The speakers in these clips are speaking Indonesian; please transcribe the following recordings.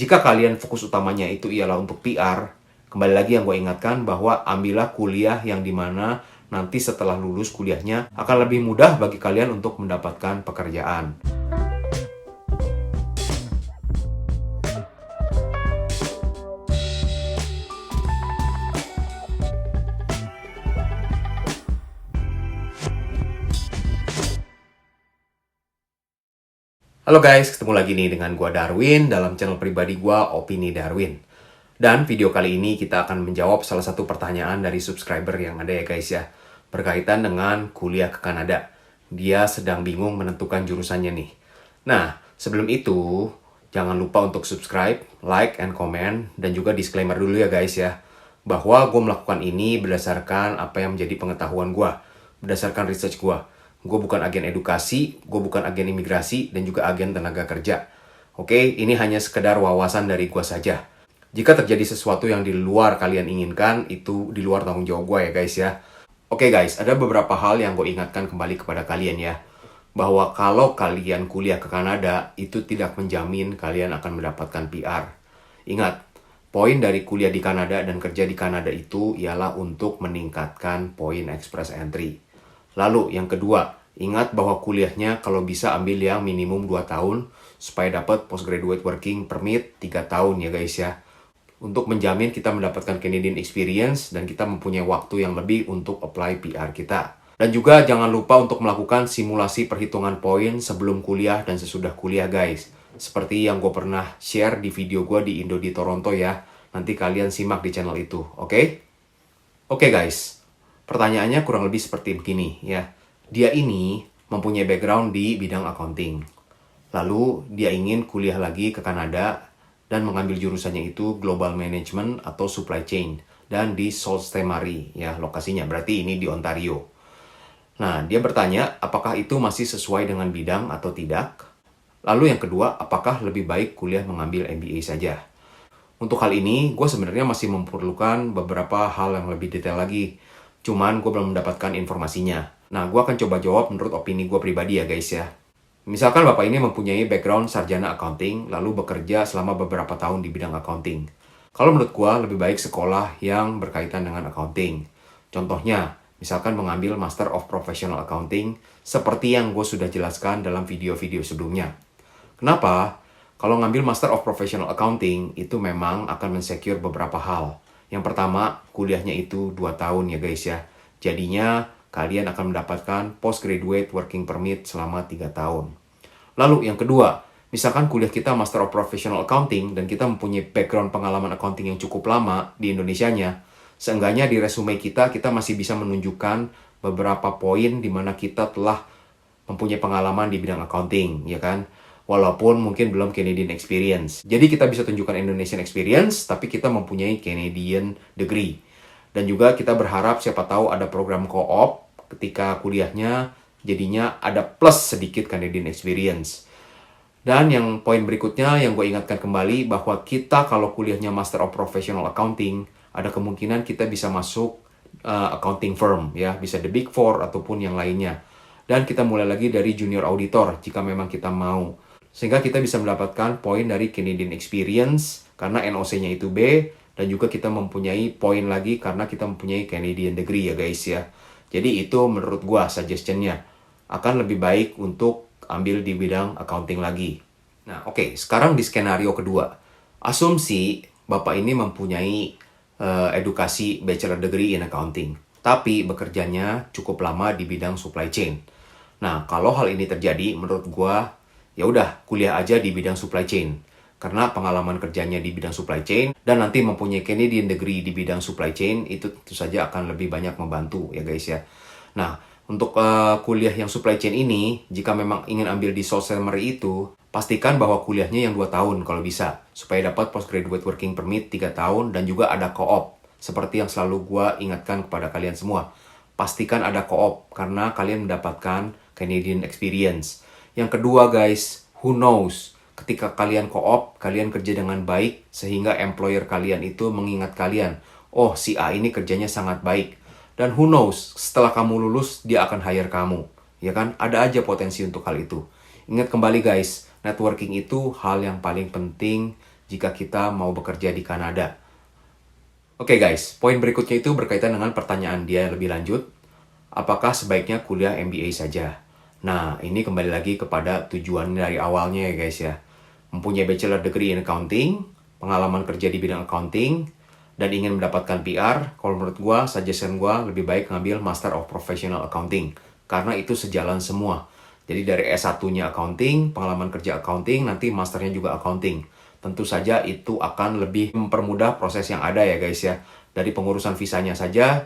Jika kalian fokus utamanya itu ialah untuk PR, kembali lagi yang gue ingatkan bahwa ambillah kuliah yang dimana nanti setelah lulus kuliahnya akan lebih mudah bagi kalian untuk mendapatkan pekerjaan. Halo guys, ketemu lagi nih dengan gua Darwin dalam channel pribadi gua Opini Darwin. Dan video kali ini kita akan menjawab salah satu pertanyaan dari subscriber yang ada ya guys ya, berkaitan dengan kuliah ke Kanada. Dia sedang bingung menentukan jurusannya nih. Nah, sebelum itu jangan lupa untuk subscribe, like, and comment, dan juga disclaimer dulu ya guys ya, bahwa gue melakukan ini berdasarkan apa yang menjadi pengetahuan gue, berdasarkan research gue. Gue bukan agen edukasi, gue bukan agen imigrasi, dan juga agen tenaga kerja. Oke, ini hanya sekedar wawasan dari gue saja. Jika terjadi sesuatu yang di luar kalian inginkan, itu di luar tanggung jawab gue ya guys ya. Oke guys, ada beberapa hal yang gue ingatkan kembali kepada kalian ya. Bahwa kalau kalian kuliah ke Kanada, itu tidak menjamin kalian akan mendapatkan PR. Ingat, poin dari kuliah di Kanada dan kerja di Kanada itu ialah untuk meningkatkan poin express entry. Lalu yang kedua, ingat bahwa kuliahnya kalau bisa ambil yang minimum 2 tahun supaya dapat postgraduate working permit 3 tahun ya guys ya. Untuk menjamin kita mendapatkan Canadian experience dan kita mempunyai waktu yang lebih untuk apply PR kita. Dan juga jangan lupa untuk melakukan simulasi perhitungan poin sebelum kuliah dan sesudah kuliah guys. Seperti yang gue pernah share di video gue di Indo di Toronto ya. Nanti kalian simak di channel itu, oke? Oke guys. Pertanyaannya kurang lebih seperti begini ya. Dia ini mempunyai background di bidang accounting. Lalu dia ingin kuliah lagi ke Kanada dan mengambil jurusannya itu Global Management atau Supply Chain dan di Sault Ste. Marie ya lokasinya. Berarti ini di Ontario. Nah, dia bertanya apakah itu masih sesuai dengan bidang atau tidak? Lalu yang kedua, apakah lebih baik kuliah mengambil MBA saja? Untuk hal ini, gue sebenarnya masih memerlukan beberapa hal yang lebih detail lagi. Cuman gue belum mendapatkan informasinya. Nah, gue akan coba jawab menurut opini gue pribadi ya guys ya. Misalkan Bapak ini mempunyai background sarjana accounting, lalu bekerja selama beberapa tahun di bidang accounting. Kalau menurut gue, lebih baik sekolah yang berkaitan dengan accounting. Contohnya, misalkan mengambil Master of Professional Accounting, seperti yang gue sudah jelaskan dalam video-video sebelumnya. Kenapa? Kalau ngambil Master of Professional Accounting, itu memang akan mensecure beberapa hal. Yang pertama, kuliahnya itu 2 tahun ya guys ya. Jadinya, kalian akan mendapatkan postgraduate working permit selama 3 tahun. Lalu yang kedua, misalkan kuliah kita Master of Professional Accounting dan kita mempunyai background pengalaman accounting yang cukup lama di Indonesianya, seenggaknya di resume kita masih bisa menunjukkan beberapa poin di mana kita telah mempunyai pengalaman di bidang accounting, ya kan? Walaupun mungkin belum Canadian experience. Jadi kita bisa tunjukkan Indonesian experience, tapi kita mempunyai Canadian degree. Dan juga kita berharap siapa tahu ada program co-op ketika kuliahnya, jadinya ada plus sedikit Canadian experience. Dan yang poin berikutnya yang gue ingatkan kembali bahwa kita kalau kuliahnya Master of Professional Accounting, ada kemungkinan kita bisa masuk accounting firm ya, bisa the Big Four ataupun yang lainnya. Dan kita mulai lagi dari junior auditor jika memang kita mau. Sehingga kita bisa mendapatkan poin dari Canadian experience karena NOC-nya itu B, dan juga kita mempunyai poin lagi karena kita mempunyai Canadian degree ya guys ya. Jadi itu menurut gua suggestion-nya akan lebih baik untuk ambil di bidang accounting lagi. Nah oke, sekarang di skenario kedua. Asumsi Bapak ini mempunyai edukasi bachelor degree in accounting, tapi bekerjanya cukup lama di bidang supply chain. Nah kalau hal ini terjadi, menurut gua ya udah kuliah aja di bidang supply chain karena pengalaman kerjanya di bidang supply chain dan nanti mempunyai Canadian degree di bidang supply chain itu tentu saja akan lebih banyak membantu ya guys ya. Nah untuk kuliah yang supply chain ini, jika memang ingin ambil di Sault Ste. Marie itu, pastikan bahwa kuliahnya yang 2 tahun kalau bisa supaya dapat postgraduate working permit 3 tahun dan juga ada co-op seperti yang selalu gua ingatkan kepada kalian semua. Pastikan ada co-op karena kalian mendapatkan Canadian experience. Yang kedua guys, who knows, ketika kalian co-op, kalian kerja dengan baik, sehingga employer kalian itu mengingat kalian, oh si A ini kerjanya sangat baik. Dan who knows, setelah kamu lulus, dia akan hire kamu. Ya kan, ada aja potensi untuk hal itu. Ingat kembali guys, networking itu hal yang paling penting jika kita mau bekerja di Kanada. Oke guys, poin berikutnya itu berkaitan dengan pertanyaan dia lebih lanjut. Apakah sebaiknya kuliah MBA saja? Nah, ini kembali lagi kepada tujuan dari awalnya ya guys ya. Mempunyai bachelor degree in accounting, pengalaman kerja di bidang accounting, dan ingin mendapatkan PR, kalau menurut gue, suggestion gue lebih baik ngambil Master of Professional Accounting. Karena itu sejalan semua. Jadi dari S1-nya accounting, pengalaman kerja accounting, nanti masternya juga accounting. Tentu saja itu akan lebih mempermudah proses yang ada ya guys ya. Dari pengurusan visanya saja,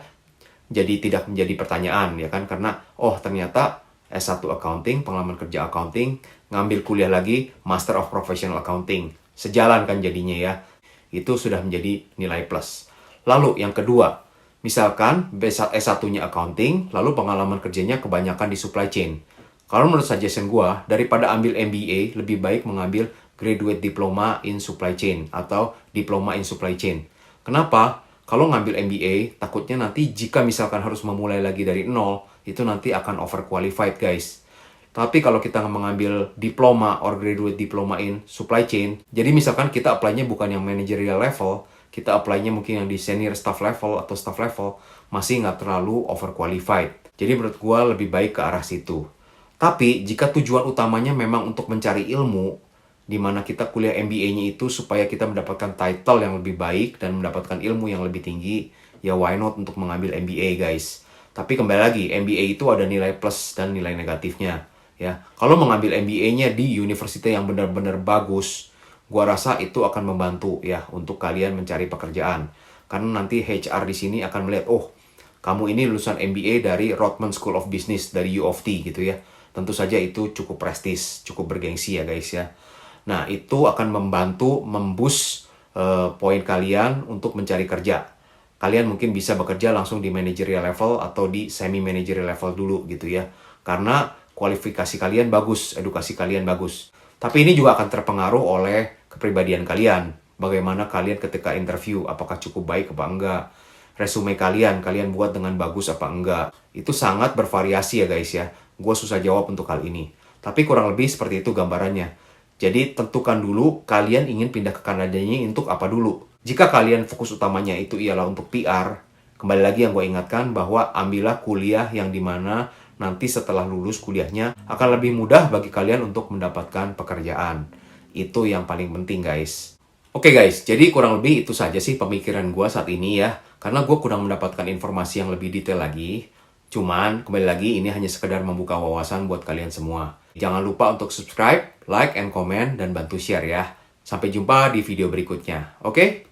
jadi tidak menjadi pertanyaan ya kan. Karena ternyata S1 accounting, pengalaman kerja accounting, ngambil kuliah lagi Master of Professional Accounting. Sejalan kan jadinya ya. Itu sudah menjadi nilai plus. Lalu yang kedua, misalkan S1-nya accounting, lalu pengalaman kerjanya kebanyakan di supply chain. Kalau menurut suggestion gua, daripada ambil MBA, lebih baik mengambil Graduate Diploma in Supply Chain atau Diploma in Supply Chain. Kenapa? Kalau ngambil MBA, takutnya nanti jika misalkan harus memulai lagi dari nol, itu nanti akan overqualified guys. Tapi kalau kita mengambil diploma or graduate diploma in supply chain, jadi misalkan kita apply-nya bukan yang managerial level, kita apply-nya mungkin yang di senior staff level atau staff level, masih nggak terlalu overqualified. Jadi menurut gue lebih baik ke arah situ. Tapi jika tujuan utamanya memang untuk mencari ilmu, di mana kita kuliah MBA-nya itu supaya kita mendapatkan title yang lebih baik dan mendapatkan ilmu yang lebih tinggi, ya why not untuk mengambil MBA guys. Tapi kembali lagi, MBA itu ada nilai plus dan nilai negatifnya. Ya, kalau mengambil MBA-nya di universitas yang benar-benar bagus, gua rasa itu akan membantu ya untuk kalian mencari pekerjaan. Karena nanti HR di sini akan melihat, kamu ini lulusan MBA dari Rhodes School of Business, dari U of T gitu ya. Tentu saja itu cukup prestis, cukup bergengsi ya guys ya. Nah, itu akan membantu memboost poin kalian untuk mencari kerja. Kalian mungkin bisa bekerja langsung di managerial level atau di semi managerial level dulu gitu ya. Karena kualifikasi kalian bagus, edukasi kalian bagus. Tapi ini juga akan terpengaruh oleh kepribadian kalian. Bagaimana kalian ketika interview, apakah cukup baik apa enggak. Resume kalian buat dengan bagus apa enggak. Itu sangat bervariasi ya guys ya. Gue susah jawab untuk hal ini. Tapi kurang lebih seperti itu gambarannya. Jadi tentukan dulu kalian ingin pindah ke Kanadanya untuk apa dulu. Jika kalian fokus utamanya itu ialah untuk PR, kembali lagi yang gue ingatkan bahwa ambillah kuliah yang dimana nanti setelah lulus kuliahnya akan lebih mudah bagi kalian untuk mendapatkan pekerjaan. Itu yang paling penting guys. Oke guys, jadi kurang lebih itu saja sih pemikiran gue saat ini ya. Karena gue kurang mendapatkan informasi yang lebih detail lagi. Cuman, kembali lagi ini hanya sekedar membuka wawasan buat kalian semua. Jangan lupa untuk subscribe, like, and comment, dan bantu share ya. Sampai jumpa di video berikutnya, oke?